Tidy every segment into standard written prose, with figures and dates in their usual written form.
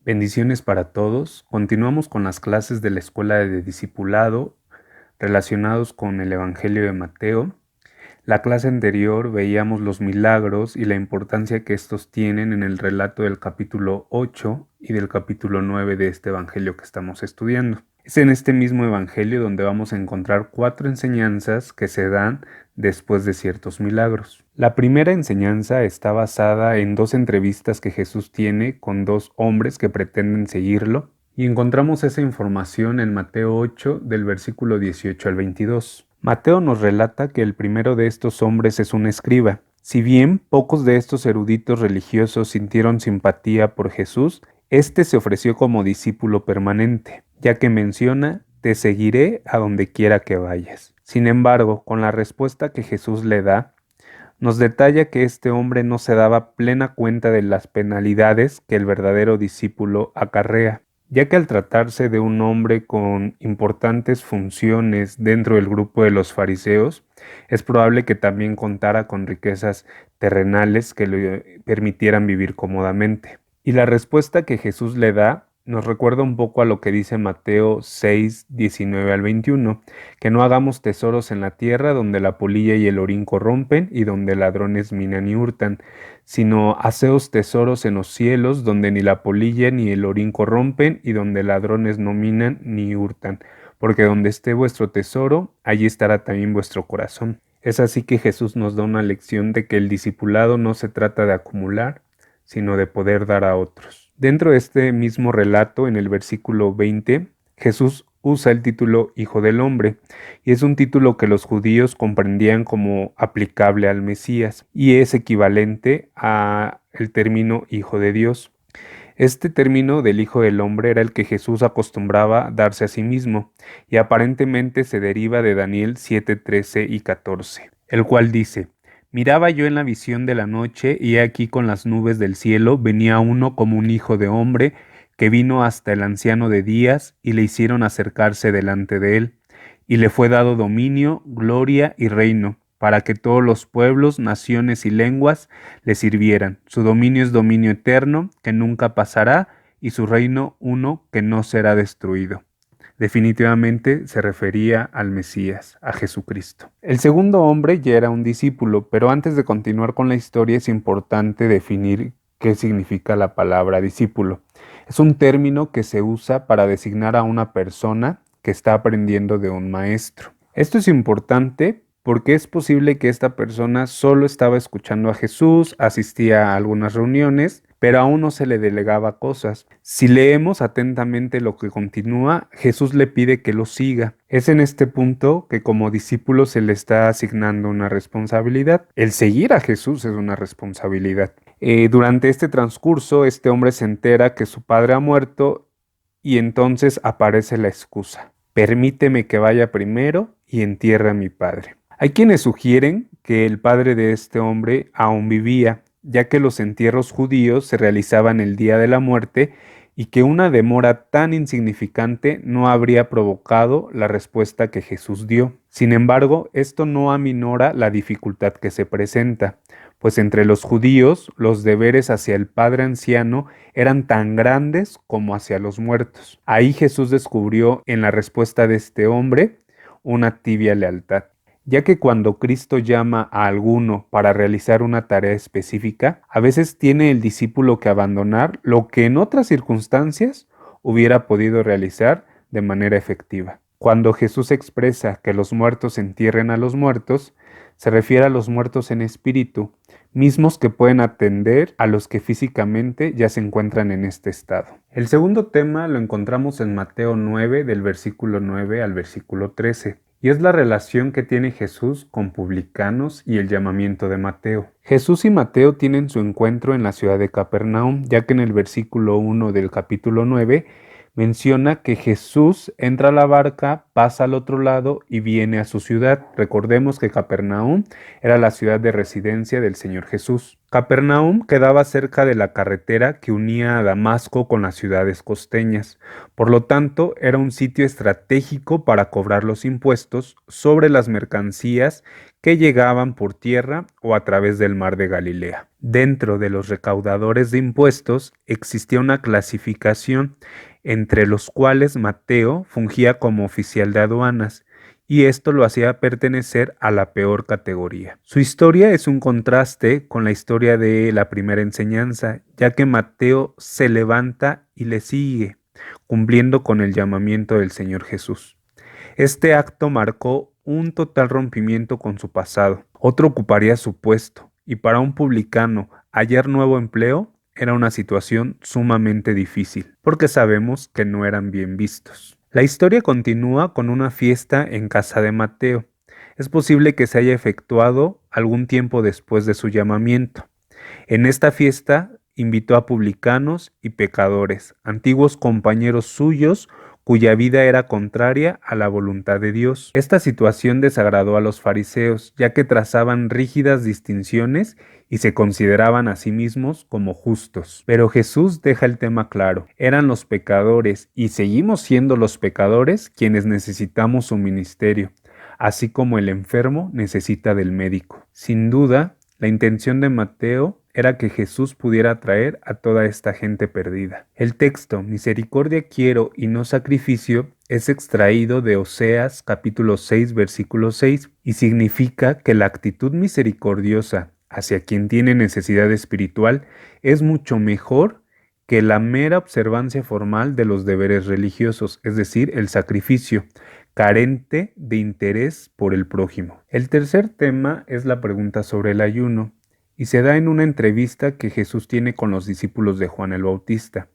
Bendiciones para todos. Continuamos con las clases de la Escuela de Discipulado relacionados con el Evangelio de Mateo. La clase anterior veíamos los milagros y la importancia que estos tienen en el relato del capítulo 8 y del capítulo 9 de este Evangelio que estamos estudiando. Es en este mismo Evangelio donde vamos a encontrar 4 enseñanzas que se dan después de ciertos milagros. La primera enseñanza está basada en 2 entrevistas que Jesús tiene con 2 hombres que pretenden seguirlo, y encontramos esa información en Mateo 8 del versículo 18 al 22. Mateo nos relata que el primero de estos hombres es un escriba. Si bien pocos de estos eruditos religiosos sintieron simpatía por Jesús, este se ofreció como discípulo permanente, ya que menciona: te seguiré a donde quiera que vayas. Sin embargo, con la respuesta que Jesús le da, nos detalla que este hombre no se daba plena cuenta de las penalidades que el verdadero discípulo acarrea, ya que al tratarse de un hombre con importantes funciones dentro del grupo de los fariseos, es probable que también contara con riquezas terrenales que le permitieran vivir cómodamente. Y la respuesta que Jesús le da nos recuerda un poco a lo que dice Mateo 6, 19 al 21, que no hagamos tesoros en la tierra donde la polilla y el orín corrompen y donde ladrones minan y hurtan, sino haceos tesoros en los cielos donde ni la polilla ni el orín corrompen y donde ladrones no minan ni hurtan, porque donde esté vuestro tesoro, allí estará también vuestro corazón. Es así que Jesús nos da una lección de que el discipulado no se trata de acumular, sino de poder dar a otros. Dentro de este mismo relato, en el versículo 20, Jesús usa el título Hijo del Hombre, y es un título que los judíos comprendían como aplicable al Mesías, y es equivalente al término Hijo de Dios. Este término del Hijo del Hombre era el que Jesús acostumbraba darse a sí mismo, y aparentemente se deriva de Daniel 7, 13 y 14, el cual dice: miraba yo en la visión de la noche, y he aquí con las nubes del cielo venía uno como un hijo de hombre, que vino hasta el anciano de días, y le hicieron acercarse delante de él, y le fue dado dominio, gloria y reino, para que todos los pueblos, naciones y lenguas le sirvieran. Su dominio es dominio eterno, que nunca pasará, y su reino uno que no será destruido. Definitivamente se refería al Mesías, a Jesucristo. El segundo hombre ya era un discípulo, pero antes de continuar con la historia es importante definir qué significa la palabra discípulo. Es un término que se usa para designar a una persona que está aprendiendo de un maestro. Esto es importante porque es posible que esta persona solo estaba escuchando a Jesús, asistía a algunas reuniones, pero aún no se le delegaba cosas. Si leemos atentamente lo que continúa, Jesús le pide que lo siga. Es en este punto que como discípulo se le está asignando una responsabilidad. El seguir a Jesús es una responsabilidad. Durante este transcurso, este hombre se entera que su padre ha muerto, y entonces aparece la excusa: permíteme que vaya primero y entierre a mi padre. Hay quienes sugieren que el padre de este hombre aún vivía, ya que los entierros judíos se realizaban el día de la muerte, y que una demora tan insignificante no habría provocado la respuesta que Jesús dio. Sin embargo, esto no aminora la dificultad que se presenta, pues entre los judíos los deberes hacia el padre anciano eran tan grandes como hacia los muertos. Ahí Jesús descubrió en la respuesta de este hombre una tibia lealtad, ya que cuando Cristo llama a alguno para realizar una tarea específica, a veces tiene el discípulo que abandonar lo que en otras circunstancias hubiera podido realizar de manera efectiva. Cuando Jesús expresa que los muertos entierren a los muertos, se refiere a los muertos en espíritu, mismos que pueden atender a los que físicamente ya se encuentran en este estado. El segundo tema lo encontramos en Mateo 9, del versículo 9 al versículo 13. Y es la relación que tiene Jesús con publicanos y el llamamiento de Mateo. Jesús y Mateo tienen su encuentro en la ciudad de Capernaum, ya que en el versículo 1 del capítulo 9 menciona que Jesús entra a la barca pasa al otro lado y viene a su ciudad. Recordemos que Capernaum era la ciudad de residencia del Señor Jesús. Capernaum quedaba cerca de la carretera que unía a Damasco con las ciudades costeñas. Por lo tanto, era un sitio estratégico para cobrar los impuestos sobre las mercancías que llegaban por tierra o a través del mar de Galilea. Dentro de los recaudadores de impuestos existía una clasificación entre los cuales Mateo fungía como oficial de aduanas, y esto lo hacía pertenecer a la peor categoría. Su historia es un contraste con la historia de la primera enseñanza, ya que Mateo se levanta y le sigue, cumpliendo con el llamamiento del Señor Jesús. Este acto marcó un total rompimiento con su pasado. Otro ocuparía su puesto, y para un publicano hallar nuevo empleo era una situación sumamente difícil, porque sabemos que no eran bien vistos. La historia continúa con una fiesta en casa de Mateo. Es posible que se haya efectuado algún tiempo después de su llamamiento. En esta fiesta invitó a publicanos y pecadores, antiguos compañeros suyos cuya vida era contraria a la voluntad de Dios. Esta situación desagradó a los fariseos, ya que trazaban rígidas distinciones y se consideraban a sí mismos como justos. Pero Jesús deja el tema claro: eran los pecadores, y seguimos siendo los pecadores, quienes necesitamos su ministerio, así como el enfermo necesita del médico. Sin duda, la intención de Mateo era que Jesús pudiera atraer a toda esta gente perdida. El texto "misericordia quiero y no sacrificio" es extraído de Oseas capítulo 6 versículo 6 y significa que la actitud misericordiosa hacia quien tiene necesidad espiritual es mucho mejor que la mera observancia formal de los deberes religiosos, es decir, el sacrificio, carente de interés por el prójimo. El tercer tema es la pregunta sobre el ayuno, y se da en una entrevista que Jesús tiene con los discípulos de Juan el Bautista,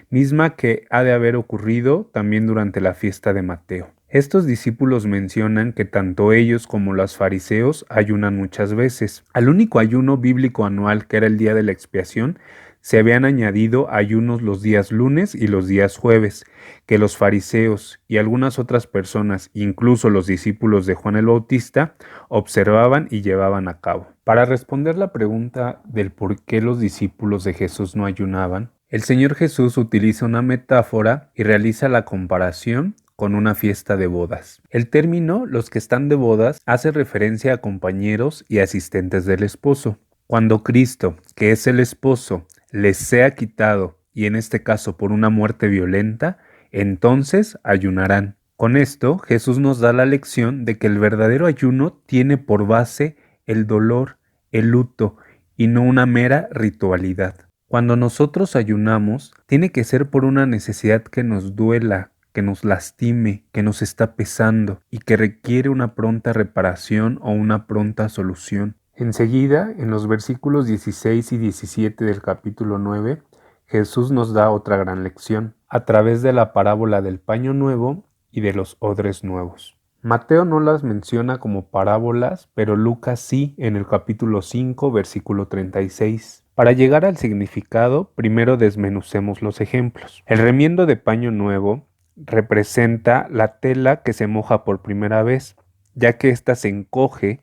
misma que ha de haber ocurrido también durante la fiesta de Mateo. Estos discípulos mencionan que tanto ellos como los fariseos ayunan muchas veces. Al único ayuno bíblico anual, que era el día de la expiación, se habían añadido ayunos los días lunes y los días jueves, que los fariseos y algunas otras personas, incluso los discípulos de Juan el Bautista, observaban y llevaban a cabo. Para responder la pregunta del por qué los discípulos de Jesús no ayunaban, el Señor Jesús utiliza una metáfora y realiza la comparación con una fiesta de bodas. El término "los que están de bodas" hace referencia a compañeros y asistentes del esposo. Cuando Cristo, que es el esposo, les sea quitado, y en este caso por una muerte violenta, entonces ayunarán. Con esto, Jesús nos da la lección de que el verdadero ayuno tiene por base el dolor, el luto, y no una mera ritualidad. Cuando nosotros ayunamos, tiene que ser por una necesidad que nos duela, que nos lastime, que nos está pesando y que requiere una pronta reparación o una pronta solución. Enseguida, en los versículos 16 y 17 del capítulo 9, Jesús nos da otra gran lección, a través de la parábola del paño nuevo y de los odres nuevos. Mateo no las menciona como parábolas, pero Lucas sí, en el capítulo 5, versículo 36. Para llegar al significado, primero desmenucemos los ejemplos. El remiendo de paño nuevo representa la tela que se moja por primera vez, ya que ésta se encoge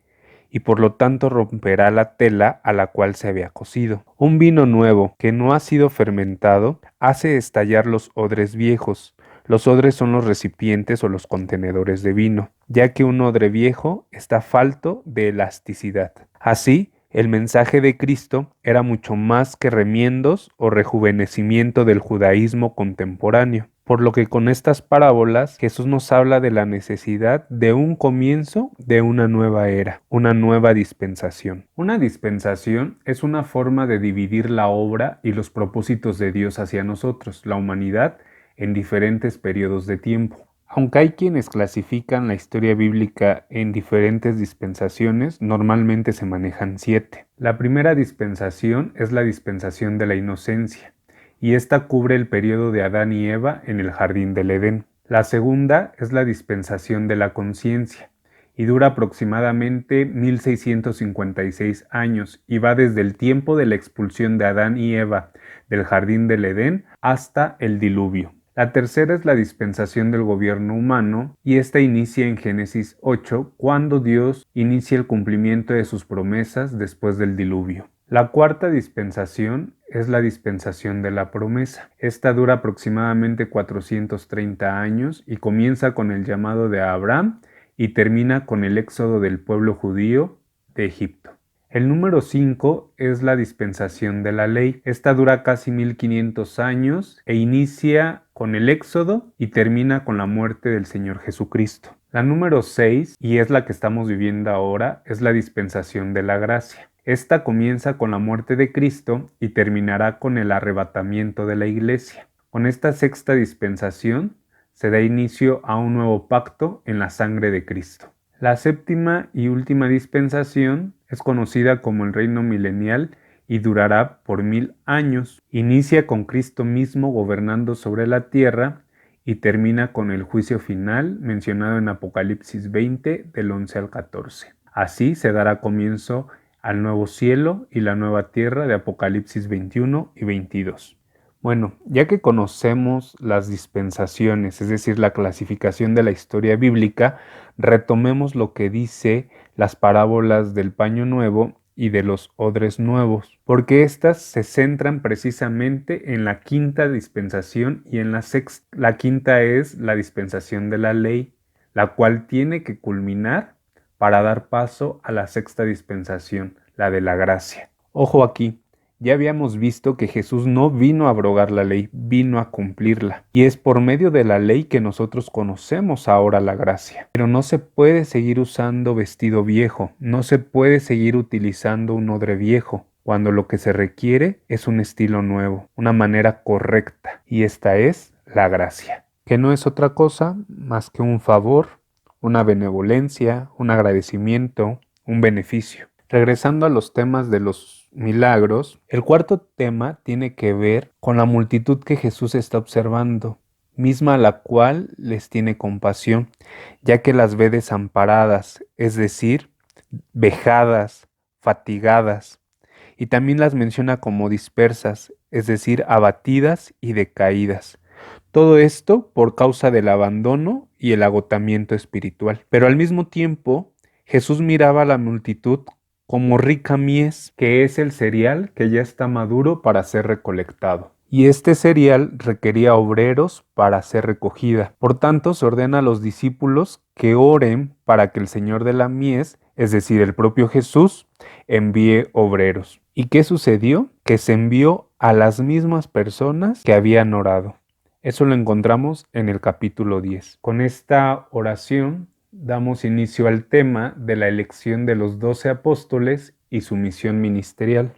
y por lo tanto romperá la tela a la cual se había cosido. Un vino nuevo que no ha sido fermentado hace estallar los odres viejos. Los odres son los recipientes o los contenedores de vino, ya que un odre viejo está falto de elasticidad. Así, el mensaje de Cristo era mucho más que remiendos o rejuvenecimiento del judaísmo contemporáneo. Por lo que con estas parábolas Jesús nos habla de la necesidad de un comienzo de una nueva era, una nueva dispensación. Una dispensación es una forma de dividir la obra y los propósitos de Dios hacia nosotros, la humanidad, en diferentes periodos de tiempo. Aunque hay quienes clasifican la historia bíblica en diferentes dispensaciones, normalmente se manejan 7. La primera dispensación es la dispensación de la inocencia, y esta cubre el periodo de Adán y Eva en el jardín del Edén. La segunda es la dispensación de la conciencia, y dura aproximadamente 1656 años, y va desde el tiempo de la expulsión de Adán y Eva del jardín del Edén hasta el diluvio. La tercera es la dispensación del gobierno humano, y esta inicia en Génesis 8, cuando Dios inicia el cumplimiento de sus promesas después del diluvio. La cuarta dispensación es la dispensación de la promesa. Esta dura aproximadamente 430 años y comienza con el llamado de Abraham y termina con el éxodo del pueblo judío de Egipto. El número 5 es la dispensación de la ley. Esta dura casi 1500 años e inicia con el éxodo y termina con la muerte del Señor Jesucristo. La número 6, y es la que estamos viviendo ahora, es la dispensación de la gracia. Esta comienza con la muerte de Cristo y terminará con el arrebatamiento de la iglesia. Con esta sexta dispensación se da inicio a un nuevo pacto en la sangre de Cristo. La séptima y última dispensación es conocida como el reino milenial y durará por 1000 años. Inicia con Cristo mismo gobernando sobre la tierra y termina con el juicio final mencionado en Apocalipsis 20 del 11 al 14. Así se dará comienzo al nuevo cielo y la nueva tierra de Apocalipsis 21 y 22. Bueno, ya que conocemos las dispensaciones, es decir, la clasificación de la historia bíblica, retomemos lo que dice las parábolas del paño nuevo y de los odres nuevos, porque éstas se centran precisamente en la quinta dispensación y en la sexta. La quinta es la dispensación de la ley, la cual tiene que culminar para dar paso a la sexta dispensación, la de la gracia. Ojo aquí. Ya habíamos visto que Jesús no vino a abrogar la ley, vino a cumplirla. Y es por medio de la ley que nosotros conocemos ahora la gracia. Pero no se puede seguir usando vestido viejo, no se puede seguir utilizando un odre viejo, cuando lo que se requiere es un estilo nuevo, una manera correcta. Y esta es la gracia, que no es otra cosa más que un favor, una benevolencia, un agradecimiento, un beneficio. Regresando a los temas de los milagros, el cuarto tema tiene que ver con la multitud que Jesús está observando, misma a la cual les tiene compasión, ya que las ve desamparadas, es decir, vejadas, fatigadas, y también las menciona como dispersas, es decir, abatidas y decaídas. Todo esto por causa del abandono y el agotamiento espiritual. Pero al mismo tiempo, Jesús miraba a la multitud como rica mies, que es el cereal que ya está maduro para ser recolectado. Y este cereal requería obreros para ser recogida. Por tanto, se ordena a los discípulos que oren para que el Señor de la mies, es decir, el propio Jesús, envíe obreros. ¿Y qué sucedió? Que se envió a las mismas personas que habían orado. Eso lo encontramos en el capítulo 10. Con esta oración damos inicio al tema de la elección de los 12 apóstoles y su misión ministerial.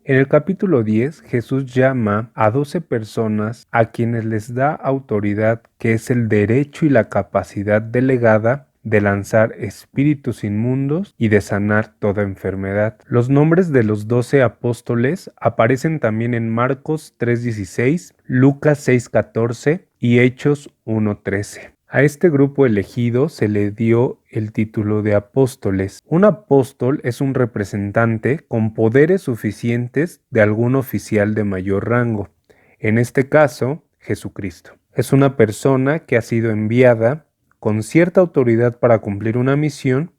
En el capítulo 10, Jesús llama a 12 personas a quienes les da autoridad, que es el derecho y la capacidad delegada de lanzar espíritus inmundos y de sanar toda enfermedad. Los nombres de los 12 apóstoles aparecen también en Marcos 3:16, Lucas 6:14 y Hechos 1:13. A este grupo elegido se le dio el título de apóstoles. Un apóstol es un representante con poderes suficientes de algún oficial de mayor rango. En este caso, Jesucristo. Es una persona que ha sido enviada con cierta autoridad para cumplir una misión,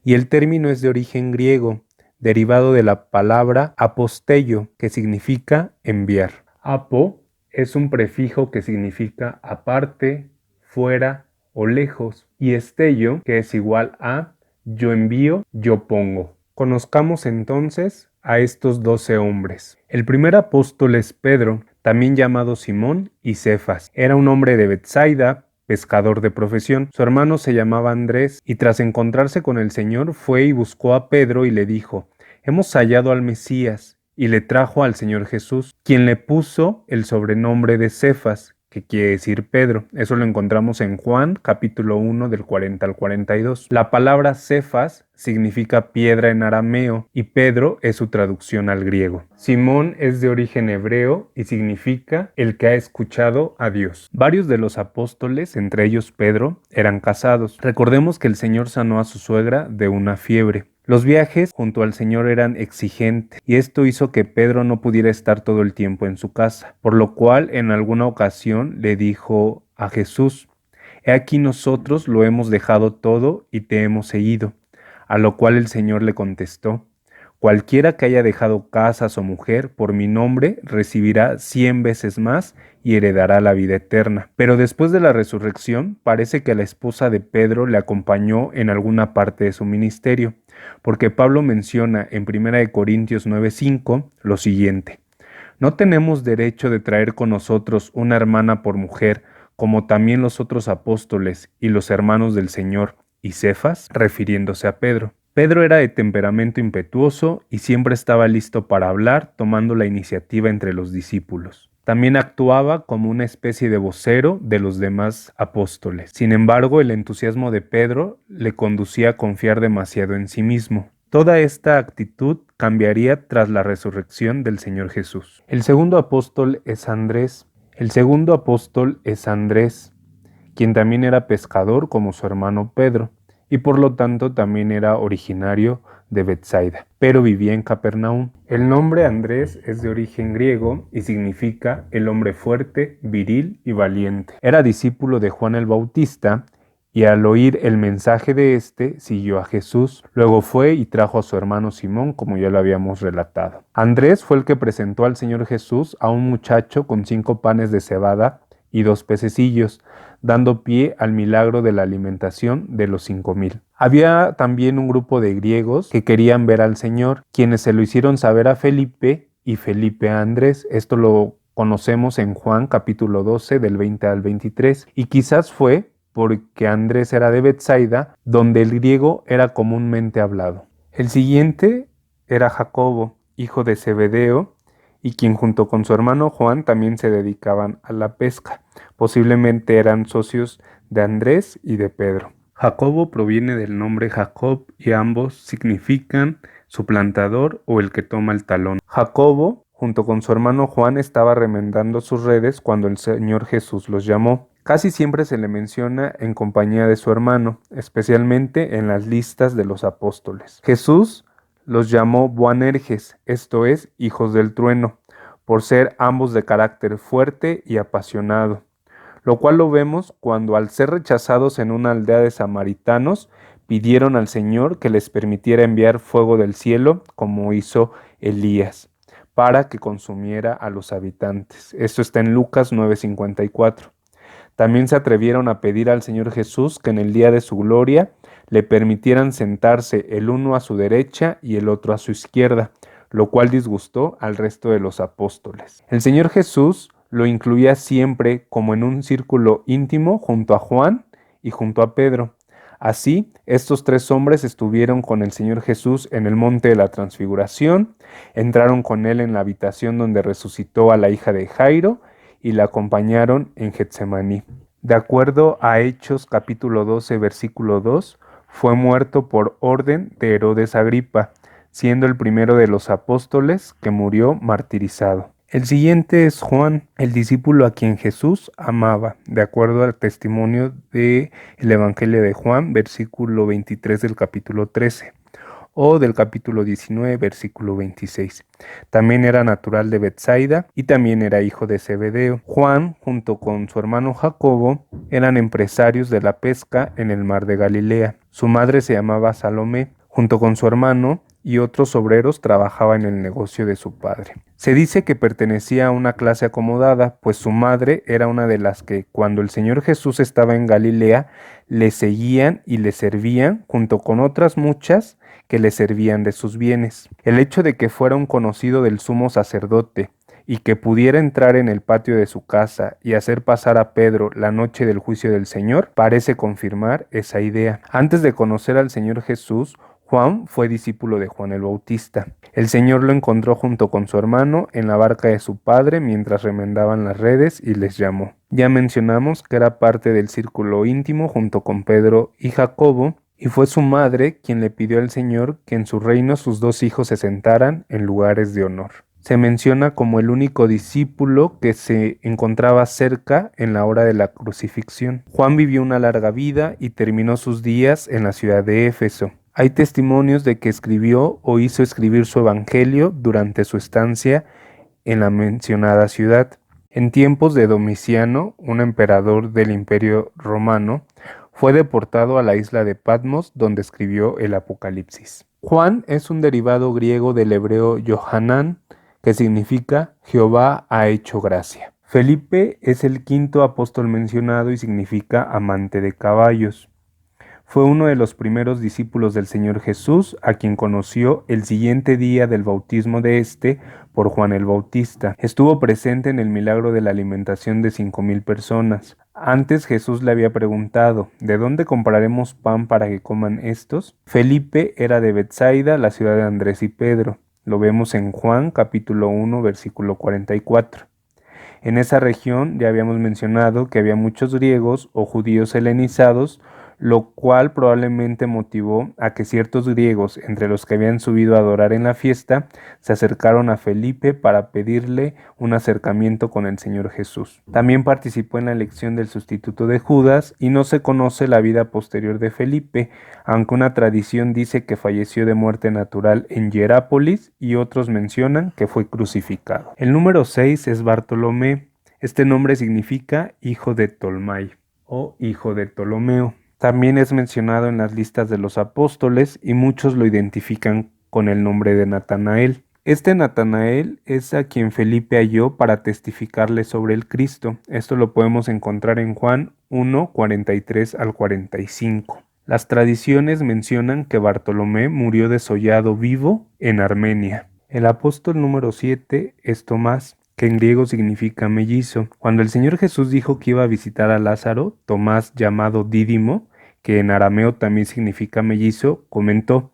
y el término es de origen griego, derivado de la palabra apostello, que significa enviar. Apo es un prefijo que significa aparte, fuera o lejos, y estello, que es igual a yo envío, yo pongo. Conozcamos entonces a estos 12 hombres. El primer apóstol es Pedro, también llamado Simón y Cefas. Era un hombre de Betsaida, pescador de profesión. Su hermano se llamaba Andrés, y tras encontrarse con el Señor fue y buscó a Pedro y le dijo: hemos hallado al Mesías, y le trajo al Señor Jesús, quien le puso el sobrenombre de Cefas, que quiere decir Pedro. Eso lo encontramos en Juan, capítulo 1, del 40 al 42. La palabra Cefas significa piedra en arameo, y Pedro es su traducción al griego. Simón es de origen hebreo y significa el que ha escuchado a Dios. Varios de los apóstoles, entre ellos Pedro, eran casados. Recordemos que el Señor sanó a su suegra de una fiebre. Los viajes junto al Señor eran exigentes y esto hizo que Pedro no pudiera estar todo el tiempo en su casa, por lo cual en alguna ocasión le dijo a Jesús: He aquí nosotros lo hemos dejado todo y te hemos seguido. A lo cual el Señor le contestó: Cualquiera que haya dejado casas o mujer por mi nombre recibirá 100 veces más y heredará la vida eterna. Pero después de la resurrección, parece que la esposa de Pedro le acompañó en alguna parte de su ministerio, porque Pablo menciona en 1 Corintios 9:5 lo siguiente: No tenemos derecho de traer con nosotros una hermana por mujer, como también los otros apóstoles y los hermanos del Señor, y Cefas, refiriéndose a Pedro. Pedro era de temperamento impetuoso y siempre estaba listo para hablar, tomando la iniciativa entre los discípulos. También actuaba como una especie de vocero de los demás apóstoles. Sin embargo, el entusiasmo de Pedro le conducía a confiar demasiado en sí mismo. Toda esta actitud cambiaría tras la resurrección del Señor Jesús. El segundo apóstol es Andrés. Quien también era pescador como su hermano Pedro, y por lo tanto también era originario de Betsaida, pero vivía en Capernaum. El nombre Andrés es de origen griego y significa el hombre fuerte, viril y valiente. Era discípulo de Juan el Bautista y al oír el mensaje de este siguió a Jesús. Luego fue y trajo a su hermano Simón, como ya lo habíamos relatado. Andrés fue el que presentó al Señor Jesús a un muchacho con 5 panes de cebada y 2 pececillos, dando pie al milagro de la alimentación de los 5,000. Había también un grupo de griegos que querían ver al Señor, quienes se lo hicieron saber a Felipe y Felipe a Andrés. Esto lo conocemos en Juan capítulo 12 del 20 al 23, y quizás fue porque Andrés era de Betsaida, donde el griego era comúnmente hablado. El siguiente era Jacobo, hijo de Zebedeo, y quien junto con su hermano Juan también se dedicaban a la pesca. Posiblemente eran socios de Andrés y de Pedro. Jacobo proviene del nombre Jacob y ambos significan suplantador o el que toma el talón. Jacobo, junto con su hermano Juan, estaba remendando sus redes cuando el Señor Jesús los llamó. Casi siempre se le menciona en compañía de su hermano, especialmente en las listas de los apóstoles. Jesús los llamó Boanerges, esto es, hijos del trueno, por ser ambos de carácter fuerte y apasionado, lo cual lo vemos cuando al ser rechazados en una aldea de samaritanos, pidieron al Señor que les permitiera enviar fuego del cielo, como hizo Elías, para que consumiera a los habitantes. Esto está en Lucas 9:54. También se atrevieron a pedir al Señor Jesús que en el día de su gloria le permitieran sentarse el uno a su derecha y el otro a su izquierda, lo cual disgustó al resto de los apóstoles. El Señor Jesús lo incluía siempre como en un círculo íntimo junto a Juan y junto a Pedro. Así, estos 3 hombres estuvieron con el Señor Jesús en el monte de la Transfiguración, entraron con él en la habitación donde resucitó a la hija de Jairo y la acompañaron en Getsemaní. De acuerdo a Hechos capítulo 12, versículo 2, fue muerto por orden de Herodes Agripa, siendo el primero de los apóstoles que murió martirizado. El siguiente es Juan, el discípulo a quien Jesús amaba, de acuerdo al testimonio del Evangelio de Juan, versículo 23 del capítulo 13. O del capítulo 19, versículo 26. También era natural de Betsaida y también era hijo de Zebedeo. Juan, junto con su hermano Jacobo, eran empresarios de la pesca en el mar de Galilea. Su madre se llamaba Salomé. Junto con su hermano y otros obreros trabajaba en el negocio de su padre. Se dice que pertenecía a una clase acomodada, pues su madre era una de las que, cuando el Señor Jesús estaba en Galilea, le seguían y le servían, junto con otras muchas que le servían de sus bienes. El hecho de que fuera un conocido del sumo sacerdote y que pudiera entrar en el patio de su casa y hacer pasar a Pedro la noche del juicio del Señor parece confirmar esa idea. Antes de conocer al Señor Jesús, Juan fue discípulo de Juan el Bautista. El Señor lo encontró junto con su hermano en la barca de su padre mientras remendaban las redes y les llamó. Ya mencionamos que era parte del círculo íntimo junto con Pedro y Jacobo, y fue su madre quien le pidió al Señor que en su reino sus 2 hijos se sentaran en lugares de honor. Se menciona como el único discípulo que se encontraba cerca en la hora de la crucifixión. Juan vivió una larga vida y terminó sus días en la ciudad de Éfeso. Hay testimonios de que escribió o hizo escribir su evangelio durante su estancia en la mencionada ciudad. En tiempos de Domiciano, un emperador del Imperio Romano, fue deportado a la isla de Patmos, donde escribió el Apocalipsis. Juan es un derivado griego del hebreo Yohanan, que significa Jehová ha hecho gracia. Felipe es el quinto apóstol mencionado y significa amante de caballos. Fue uno de los primeros discípulos del Señor Jesús, a quien conoció el siguiente día del bautismo de éste por Juan el Bautista. Estuvo presente en el milagro de la alimentación de 5,000 personas. Antes Jesús le había preguntado, ¿de dónde compraremos pan para que coman estos? Felipe era de Betsaida, la ciudad de Andrés y Pedro. Lo vemos en Juan capítulo 1, versículo 44. En esa región ya habíamos mencionado que había muchos griegos o judíos helenizados, lo cual probablemente motivó a que ciertos griegos, entre los que habían subido a adorar en la fiesta, se acercaron a Felipe para pedirle un acercamiento con el Señor Jesús. También participó en la elección del sustituto de Judas y no se conoce la vida posterior de Felipe, aunque una tradición dice que falleció de muerte natural en Hierápolis y otros mencionan que fue crucificado. El número 6 es Bartolomé. Este nombre significa hijo de Tolmai o hijo de Ptolomeo. También es mencionado en las listas de los apóstoles y muchos lo identifican con el nombre de Natanael. Este Natanael es a quien Felipe halló para testificarle sobre el Cristo. Esto lo podemos encontrar en Juan 1, 43 al 45. Las tradiciones mencionan que Bartolomé murió desollado vivo en Armenia. El apóstol número 7 es Tomás, que en griego significa mellizo. Cuando el Señor Jesús dijo que iba a visitar a Lázaro, Tomás, llamado Dídimo, que en arameo también significa mellizo, comentó,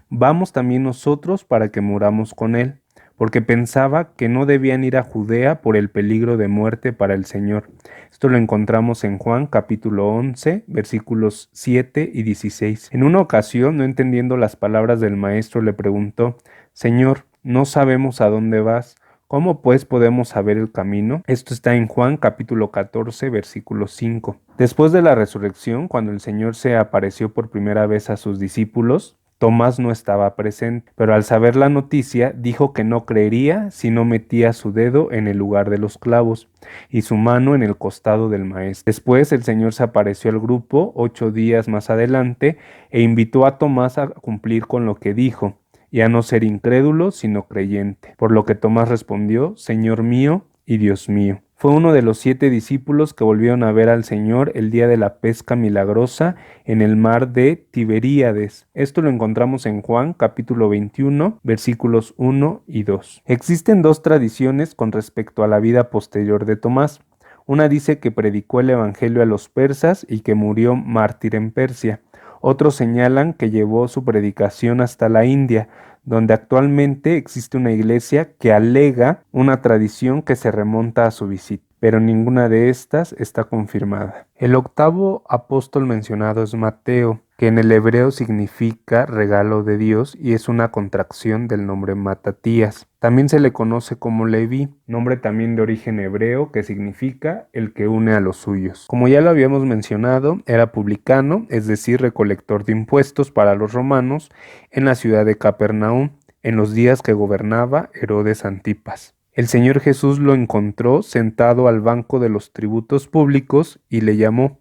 «Vamos también nosotros para que muramos con él», porque pensaba que no debían ir a Judea por el peligro de muerte para el Señor. Esto lo encontramos en Juan capítulo 11, versículos 7 y 16. En una ocasión, no entendiendo las palabras del maestro, le preguntó, «Señor, no sabemos a dónde vas. ¿Cómo pues podemos saber el camino?». Esto está en Juan capítulo 14, versículo 5. Después de la resurrección, cuando el Señor se apareció por primera vez a sus discípulos, Tomás no estaba presente, pero al saber la noticia dijo que no creería si no metía su dedo en el lugar de los clavos y su mano en el costado del maestro. Después el Señor se apareció al grupo 8 días más adelante e invitó a Tomás a cumplir con lo que dijo y a no ser incrédulo, sino creyente. Por lo que Tomás respondió, «Señor mío y Dios mío». Fue uno de los 7 discípulos que volvieron a ver al Señor el día de la pesca milagrosa en el mar de Tiberíades. Esto lo encontramos en Juan capítulo 21, versículos 1 y 2. Existen 2 tradiciones con respecto a la vida posterior de Tomás. Una dice que predicó el evangelio a los persas y que murió mártir en Persia. Otros señalan que llevó su predicación hasta la India, donde actualmente existe una iglesia que alega una tradición que se remonta a su visita, pero ninguna de estas está confirmada. El octavo apóstol mencionado es Mateo, que en el hebreo significa regalo de Dios y es una contracción del nombre Matatías. También se le conoce como Leví, nombre también de origen hebreo que significa el que une a los suyos. Como ya lo habíamos mencionado, era publicano, es decir, recolector de impuestos para los romanos en la ciudad de Capernaum, en los días que gobernaba Herodes Antipas. El Señor Jesús lo encontró sentado al banco de los tributos públicos y le llamó.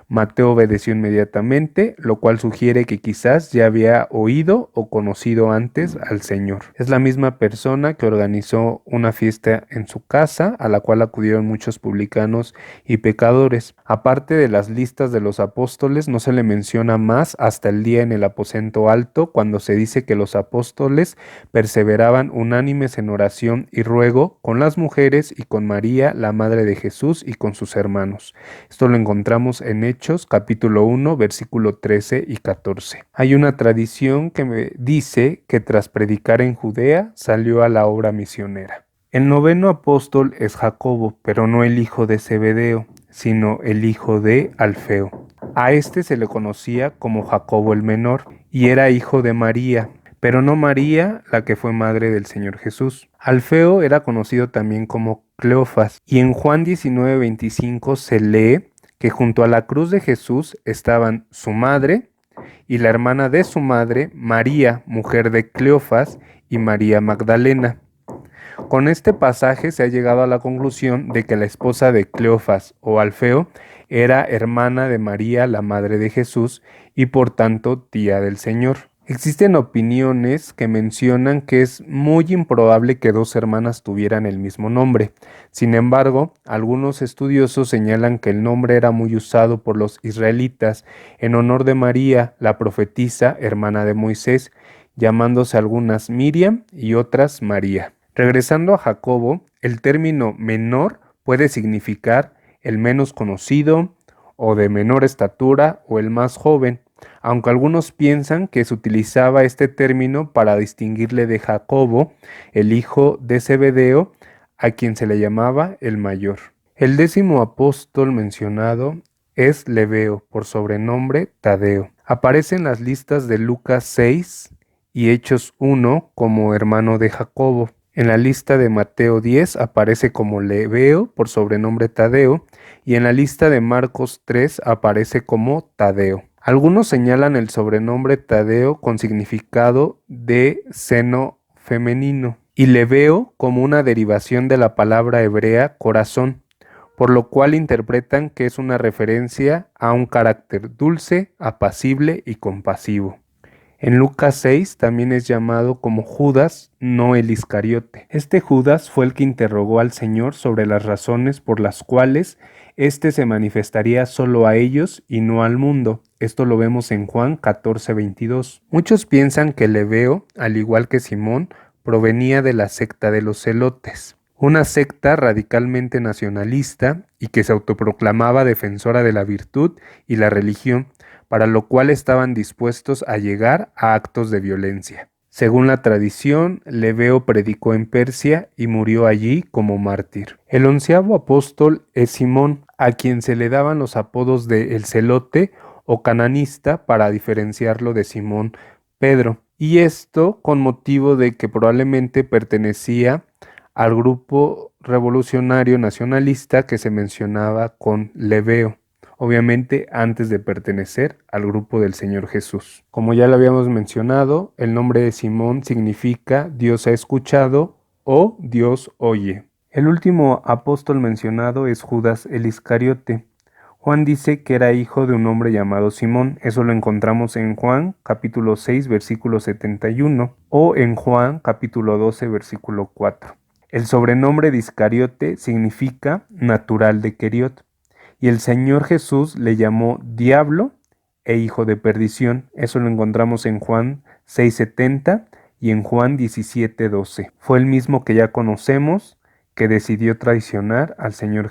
Mateo obedeció inmediatamente, lo cual sugiere que quizás ya había oído o conocido antes al Señor. Es la misma persona que organizó una fiesta en su casa, a la cual acudieron muchos publicanos y pecadores. Aparte de las listas de los apóstoles, no se le menciona más hasta el día en el aposento alto, cuando se dice que los apóstoles perseveraban unánimes en oración y ruego con las mujeres y con María, la madre de Jesús, y con sus hermanos. Esto lo encontramos en Hechos capítulo 1, versículo 13 y 14. Hay una tradición que me dice que tras predicar en Judea salió a la obra misionera. El noveno apóstol es Jacobo, pero no el hijo de Zebedeo, sino el hijo de Alfeo. A este se le conocía como Jacobo el menor y era hijo de María, pero no María, la que fue madre del Señor Jesús. Alfeo era conocido también como Cleofas, y en Juan 19:25 se lee que junto a la cruz de Jesús estaban su madre, y la hermana de su madre, María, mujer de Cleofas, y María Magdalena. Con este pasaje se ha llegado a la conclusión de que la esposa de Cleofas o Alfeo era hermana de María, la madre de Jesús, y por tanto tía del Señor. Existen opiniones que mencionan que es muy improbable que dos hermanas tuvieran el mismo nombre. Sin embargo, algunos estudiosos señalan que el nombre era muy usado por los israelitas en honor de María, la profetisa, hermana de Moisés, llamándose algunas Miriam y otras María. Regresando a Jacobo, el término menor puede significar el menos conocido, o de menor estatura, o el más joven, aunque algunos piensan que se utilizaba este término para distinguirle de Jacobo, el hijo de Zebedeo, a quien se le llamaba el mayor. El 10º apóstol mencionado es Lebeo, por sobrenombre Tadeo. Aparece en las listas de Lucas 6 y Hechos 1 como hermano de Jacobo. En la lista de Mateo 10 aparece como Lebeo, por sobrenombre Tadeo, y en la lista de Marcos 3 aparece como Tadeo. Algunos señalan el sobrenombre Tadeo con significado de seno femenino, y Lebeo como una derivación de la palabra hebrea corazón, por lo cual interpretan que es una referencia a un carácter dulce, apacible y compasivo. En Lucas 6 también es llamado como Judas, no el Iscariote. Este Judas fue el que interrogó al Señor sobre las razones por las cuales éste se manifestaría solo a ellos y no al mundo. Esto lo vemos en Juan 14:22. Muchos piensan que Lebeo, al igual que Simón, provenía de la secta de los celotes, una secta radicalmente nacionalista y que se autoproclamaba defensora de la virtud y la religión, para lo cual estaban dispuestos a llegar a actos de violencia. Según la tradición, Lebeo predicó en Persia y murió allí como mártir. El 11º apóstol es Simón, a quien se le daban los apodos de el celote o cananista para diferenciarlo de Simón Pedro, y esto con motivo de que probablemente pertenecía al grupo revolucionario nacionalista que se mencionaba con Lebeo, obviamente antes de pertenecer al grupo del Señor Jesús. Como ya lo habíamos mencionado, el nombre de Simón significa Dios ha escuchado o Dios oye. El último apóstol mencionado es Judas el Iscariote. Juan dice que era hijo de un hombre llamado Simón. Eso lo encontramos en Juan capítulo 6 versículo 71 o en Juan capítulo 12 versículo 4. El sobrenombre de Iscariote significa natural de Queriot, y el Señor Jesús le llamó diablo e hijo de perdición. Eso lo encontramos en Juan 6:70 y en Juan 17:12. Fue el mismo que ya conocemos, que decidió traicionar al Señor.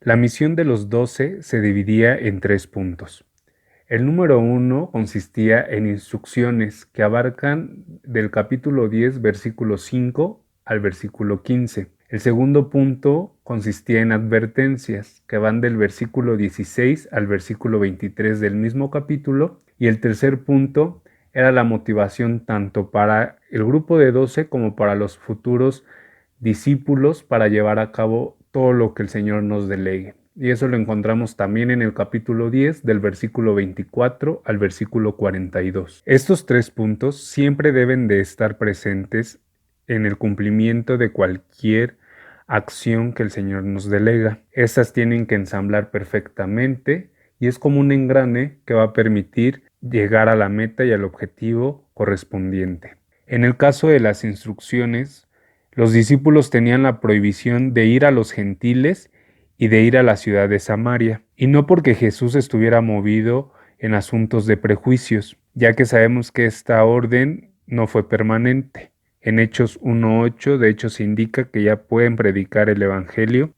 La misión de los 12 se dividía en 3 puntos. El número 1 consistía en instrucciones que abarcan del capítulo 10, versículo 5 al versículo 15. El segundo punto consistía en advertencias que van del versículo 16 al versículo 23 del mismo capítulo. Y el tercer punto era la motivación tanto para el grupo de 12 como para los futuros discípulos para llevar a cabo todo lo que el Señor nos delegue. Y eso lo encontramos también en el capítulo 10, del versículo 24 al versículo 42. Estos 3 puntos siempre deben de estar presentes en el cumplimiento de cualquier acción que el Señor nos delega. Estas tienen que ensamblar perfectamente y es como un engrane que va a permitir llegar a la meta y al objetivo correspondiente. En el caso de las instrucciones, los discípulos tenían la prohibición de ir a los gentiles y de ir a la ciudad de Samaria, y no porque Jesús estuviera movido en asuntos de prejuicios, ya que sabemos que esta orden no fue permanente. En Hechos 1:8 de hecho se indica que ya pueden predicar el Evangelio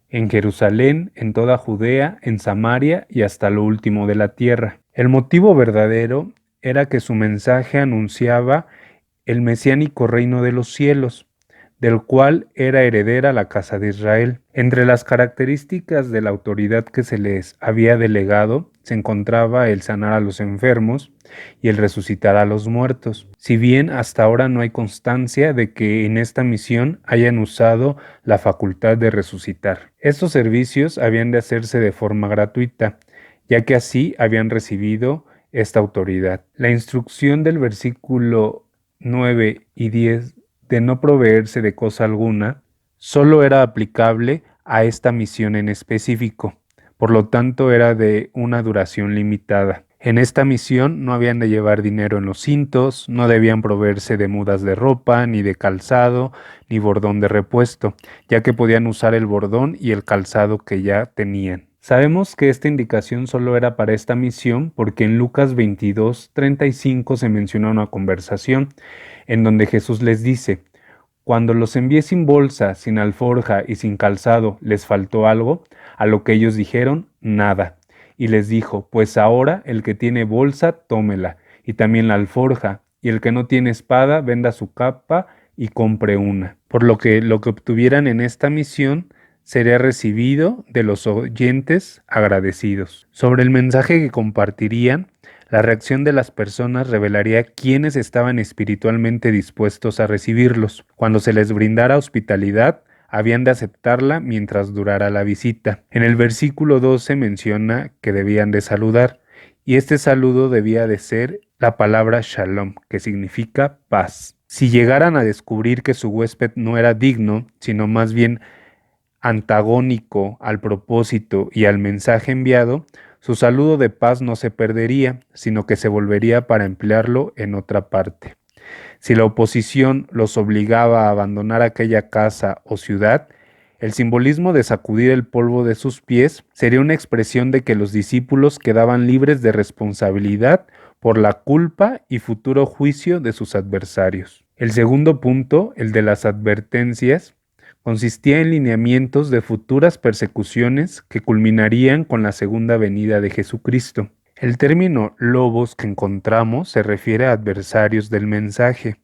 en Jerusalén, en toda Judea, en Samaria y hasta lo último de la tierra. El motivo verdadero era que su mensaje anunciaba el mesiánico reino de los cielos, del cual era heredera la casa de Israel. Entre las características de la autoridad que se les había delegado se encontraba el sanar a los enfermos y el resucitar a los muertos. Si bien hasta ahora no hay constancia de que en esta misión hayan usado la facultad de resucitar. Estos servicios habían de hacerse de forma gratuita, ya que así habían recibido esta autoridad. La instrucción del versículo 9 y 10 de no proveerse de cosa alguna solo era aplicable a esta misión en específico, por lo tanto era de una duración limitada. En esta misión no habían de llevar dinero en los cintos, no debían proveerse de mudas de ropa, ni de calzado, ni bordón de repuesto, ya que podían usar el bordón y el calzado que ya tenían. Sabemos que esta indicación solo era para esta misión porque en Lucas 22:35 se menciona una conversación en donde Jesús les dice: cuando los envié sin bolsa, sin alforja y sin calzado, ¿les faltó algo? A lo que ellos dijeron, nada. Y les dijo: pues ahora el que tiene bolsa, tómela, y también la alforja, y el que no tiene espada, venda su capa y compre una. Por lo que obtuvieran en esta misión sería recibido de los oyentes agradecidos. Sobre el mensaje que compartirían, la reacción de las personas revelaría quiénes estaban espiritualmente dispuestos a recibirlos. Cuando se les brindara hospitalidad, habían de aceptarla mientras durara la visita. En el versículo 12 menciona que debían de saludar, y este saludo debía de ser la palabra shalom, que significa paz. Si llegaran a descubrir que su huésped no era digno, sino más bien antagónico al propósito y al mensaje enviado, su saludo de paz no se perdería, sino que se volvería para emplearlo en otra parte. Si la oposición los obligaba a abandonar aquella casa o ciudad, el simbolismo de sacudir el polvo de sus pies sería una expresión de que los discípulos quedaban libres de responsabilidad por la culpa y futuro juicio de sus adversarios. El segundo punto, el de las advertencias, consistía en lineamientos de futuras persecuciones que culminarían con la segunda venida de Jesucristo. El término lobos que encontramos se refiere a adversarios del mensaje,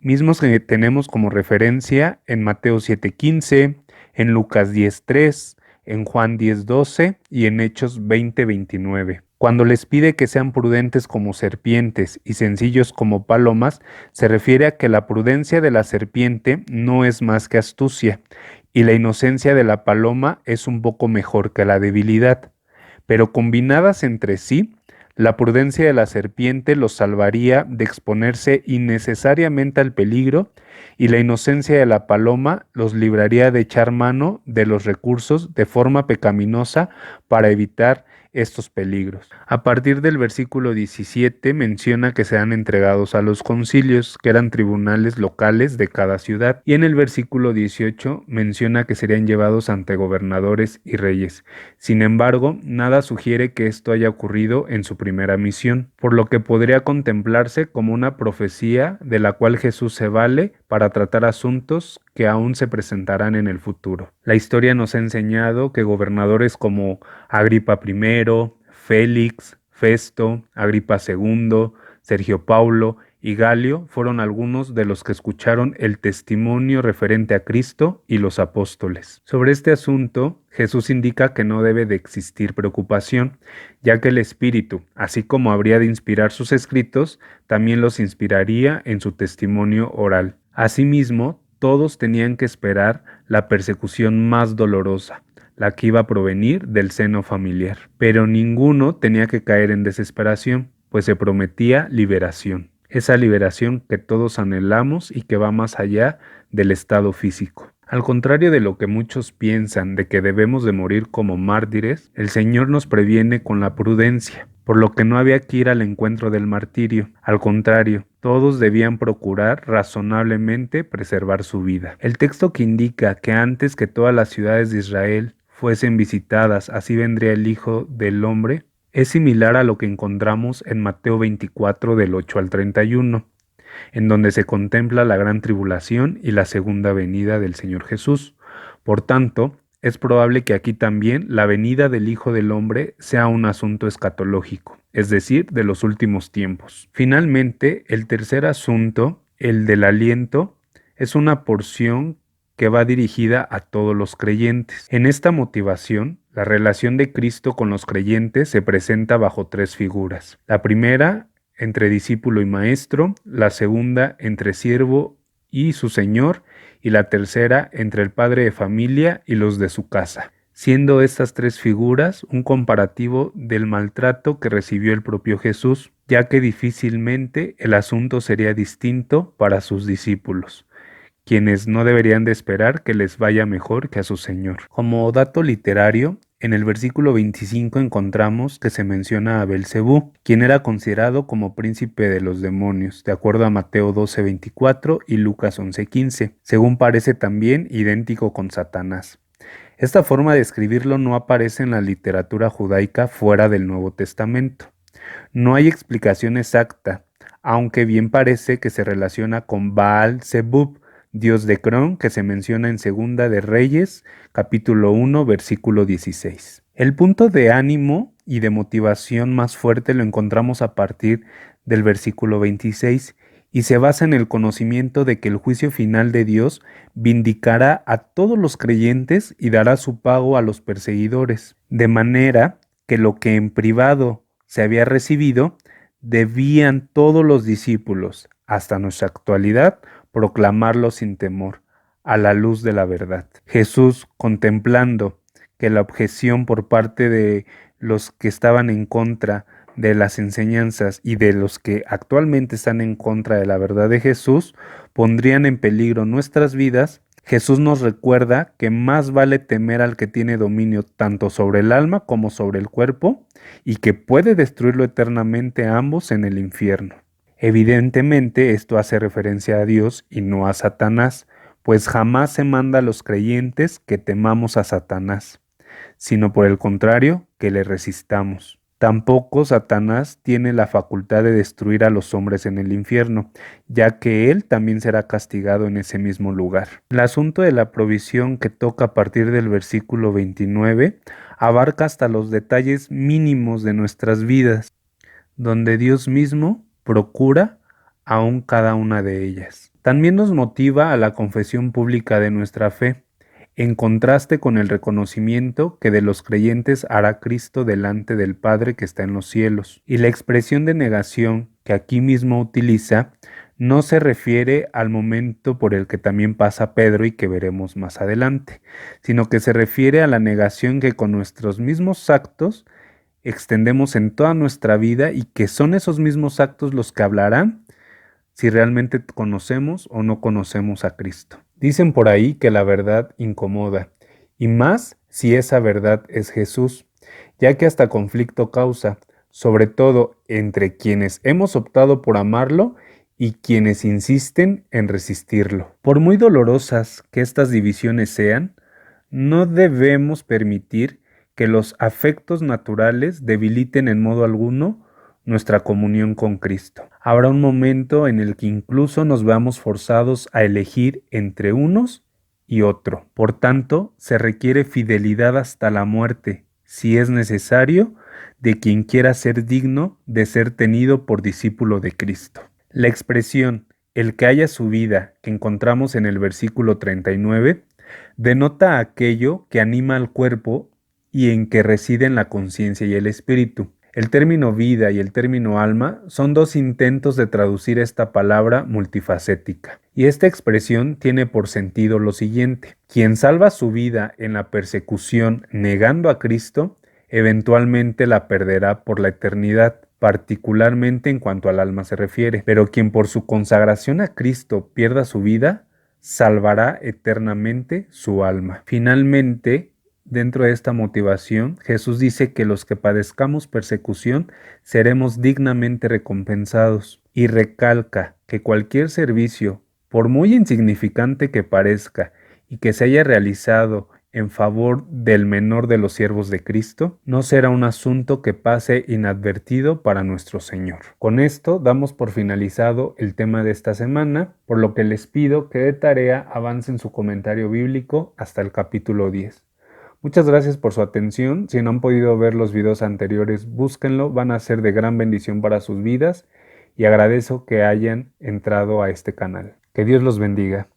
mismos que tenemos como referencia en Mateo 7:15, en Lucas 10:3, en Juan 10:12 y en Hechos 20:29. Cuando les pide que sean prudentes como serpientes y sencillos como palomas, se refiere a que la prudencia de la serpiente no es más que astucia, y la inocencia de la paloma es un poco mejor que la debilidad. Pero combinadas entre sí, la prudencia de la serpiente los salvaría de exponerse innecesariamente al peligro, y la inocencia de la paloma los libraría de echar mano de los recursos de forma pecaminosa para evitar estos peligros. A partir del versículo 17 menciona que serán entregados a los concilios, que eran tribunales locales de cada ciudad, y en el versículo 18 menciona que serían llevados ante gobernadores y reyes. Sin embargo, nada sugiere que esto haya ocurrido en su primera misión, por lo que podría contemplarse como una profecía de la cual Jesús se vale para tratar asuntos que aún se presentarán en el futuro. La historia nos ha enseñado que gobernadores como Agripa I, Félix, Festo, Agripa II, Sergio Paulo y Galio fueron algunos de los que escucharon el testimonio referente a Cristo y los apóstoles. Sobre este asunto, Jesús indica que no debe de existir preocupación, ya que el Espíritu, así como habría de inspirar sus escritos, también los inspiraría en su testimonio oral. Asimismo, todos tenían que esperar la persecución más dolorosa, la que iba a provenir del seno familiar. Pero ninguno tenía que caer en desesperación, pues se prometía liberación. Esa liberación que todos anhelamos y que va más allá del estado físico. Al contrario de lo que muchos piensan de que debemos de morir como mártires, el Señor nos previene con la prudencia, por lo que no había que ir al encuentro del martirio. Al contrario, todos debían procurar razonablemente preservar su vida. El texto que indica que antes que todas las ciudades de Israel fuesen visitadas, así vendría el Hijo del Hombre, es similar a lo que encontramos en Mateo 24 del 8 al 31, en donde se contempla la gran tribulación y la segunda venida del Señor Jesús. Por tanto, es probable que aquí también la venida del Hijo del Hombre sea un asunto escatológico, es decir, de los últimos tiempos. Finalmente, el tercer asunto, el del aliento, es una porción que va dirigida a todos los creyentes. En esta motivación, la relación de Cristo con los creyentes se presenta bajo tres figuras. La primera, entre discípulo y maestro; la segunda, entre siervo y su señor; y la tercera, entre el padre de familia y los de su casa. siendo estas tres figuras un comparativo del maltrato que recibió el propio Jesús, ya que difícilmente el asunto sería distinto para sus discípulos, quienes no deberían de esperar que les vaya mejor que a su Señor. Como dato literario, en el versículo 25 encontramos que se menciona a Belcebú, quien era considerado como príncipe de los demonios, de acuerdo a Mateo 12:24 y Lucas 11:15, según parece también idéntico con Satanás. Esta forma de escribirlo no aparece en la literatura judaica fuera del Nuevo Testamento. No hay explicación exacta, aunque bien parece que se relaciona con Baal Zebub, dios de Cron, que se menciona en Segunda de Reyes, capítulo 1, versículo 16. El punto de ánimo y de motivación más fuerte lo encontramos a partir del versículo 26 y se basa en el conocimiento de que el juicio final de Dios vindicará a todos los creyentes y dará su pago a los perseguidores, de manera que lo que en privado se había recibido, debían todos los discípulos, hasta nuestra actualidad, proclamarlo sin temor, a la luz de la verdad. Jesús, contemplando que la objeción por parte de los que estaban en contra de las enseñanzas y de los que actualmente están en contra de la verdad de Jesús, pondrían en peligro nuestras vidas, Jesús nos recuerda que más vale temer al que tiene dominio tanto sobre el alma como sobre el cuerpo y que puede destruirlo eternamente a ambos en el infierno. Evidentemente esto hace referencia a Dios y no a Satanás, pues jamás se manda a los creyentes que temamos a Satanás, sino por el contrario, que le resistamos. Tampoco Satanás tiene la facultad de destruir a los hombres en el infierno, ya que él también será castigado en ese mismo lugar. El asunto de la provisión que toca a partir del versículo 29 abarca hasta los detalles mínimos de nuestras vidas, donde Dios mismo procura aún cada una de ellas. También nos motiva a la confesión pública de nuestra fe, en contraste con el reconocimiento que de los creyentes hará Cristo delante del Padre que está en los cielos. Y la expresión de negación que aquí mismo utiliza no se refiere al momento por el que también pasa Pedro y que veremos más adelante, sino que se refiere a la negación que con nuestros mismos actos extendemos en toda nuestra vida y que son esos mismos actos los que hablarán si realmente conocemos o no conocemos a Cristo. Dicen por ahí que la verdad incomoda, y más si esa verdad es Jesús, ya que hasta conflicto causa, sobre todo entre quienes hemos optado por amarlo y quienes insisten en resistirlo. Por muy dolorosas que estas divisiones sean, no debemos permitir que los afectos naturales debiliten en modo alguno nuestra comunión con Cristo. Habrá un momento en el que incluso nos veamos forzados a elegir entre unos y otro. Por tanto, se requiere fidelidad hasta la muerte, si es necesario, de quien quiera ser digno de ser tenido por discípulo de Cristo. La expresión el que haya su vida que encontramos en el versículo 39 denota aquello que anima al cuerpo y en que residen la conciencia y el espíritu. El término vida y el término alma son dos intentos de traducir esta palabra multifacética. Y esta expresión tiene por sentido lo siguiente: quien salva su vida en la persecución negando a Cristo, eventualmente la perderá por la eternidad, particularmente en cuanto al alma se refiere. Pero quien por su consagración a Cristo pierda su vida, salvará eternamente su alma. Finalmente, dentro de esta motivación, Jesús dice que los que padezcamos persecución seremos dignamente recompensados y recalca que cualquier servicio, por muy insignificante que parezca y que se haya realizado en favor del menor de los siervos de Cristo, no será un asunto que pase inadvertido para nuestro Señor. Con esto damos por finalizado el tema de esta semana, por lo que les pido que de tarea avancen su comentario bíblico hasta el capítulo 10. Muchas gracias por su atención. Si no han podido ver los videos anteriores, búsquenlo, van a ser de gran bendición para sus vidas y agradezco que hayan entrado a este canal. Que Dios los bendiga.